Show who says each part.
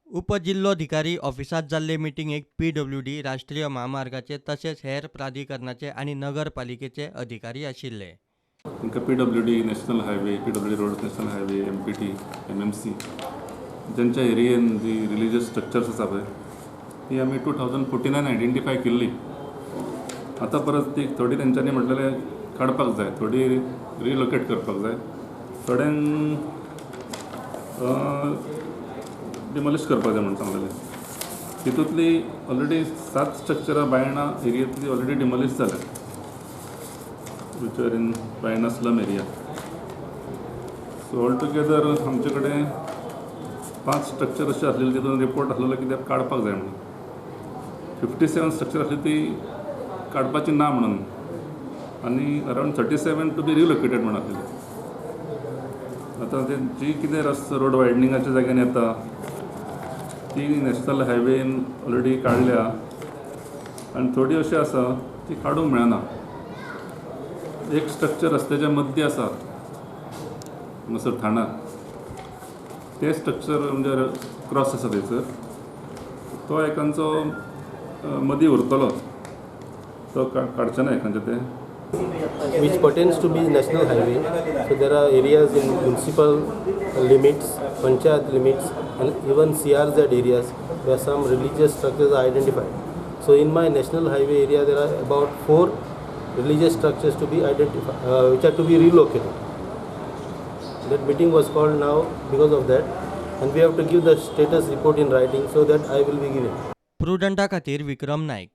Speaker 1: उपजिल्लोधिकारी ऑफिसात जाल्ले मिटिंगेक PWD राष्ट्रीय महामार्गाचे तसेच हेर प्राधिकरणाचे आणि नगरपालिकेचे अधिकारी आशिल्ले.
Speaker 2: तांकां PWD national highway, PWD road national highway, MPT, MMC ज्यांच्या एरियेन जी रिलिजियस स्ट्रक्चर्स आसा पळय ती आमी 2014 आयडेंटिफाय केल्ली. आतां परत ती थोडी तेंच्यांनी म्हटलेलें काडपाक जाय, थोडी रिलोकेट करपाक जाय, थोड्यांक डिमॉलिश करपाक जाय म्हणून सांगलेलें. तितूंतली ऑलरेडी 7 स्ट्रक्चरां बायणा एरियांतली ऑलरेडी डिमॉलिश जाल्या, which are in Baina slum area. So all together आमचे कडेन 5 स्ट्रक्चर अशें आसलेले तितून रिपोर्ट आसलेलो कित्याक काडपाक जाय म्हणून. 57 स्ट्रक्चर आसली ती काडपाची ना म्हणून आनी अरावंड 37 टू बी रिलोकेटेड म्हणून आसलेली. आतां ते जी कितें रोड वायडनिंगाच्या जाग्यान येता ती नॅशनल हायवेन ऑलरेडी काडल्या आनी थोडी अशी आसा ती काडूंक मेळना. एक स्ट्रक्चर रस्त्याच्या मध्य आसा हांगासर ठाणा, ते स्ट्रक्चर म्हणजे क्रॉस आसा थंयसर, तो एकांचो मदीं उरतलो, तो काडचे ना एकांचे ते.
Speaker 3: Which pertains to be national highway. So there are areas in municipal limits, panchayat limits, and even CRZ areas where some religious structures are identified. So in my national highway area there are about 4 religious structures to be identified, which are to be relocated. That meeting was called now because of that, and we have to give the status report in writing so that I will be giving.
Speaker 1: प्रुडंटा खातीर विक्रम नाईक.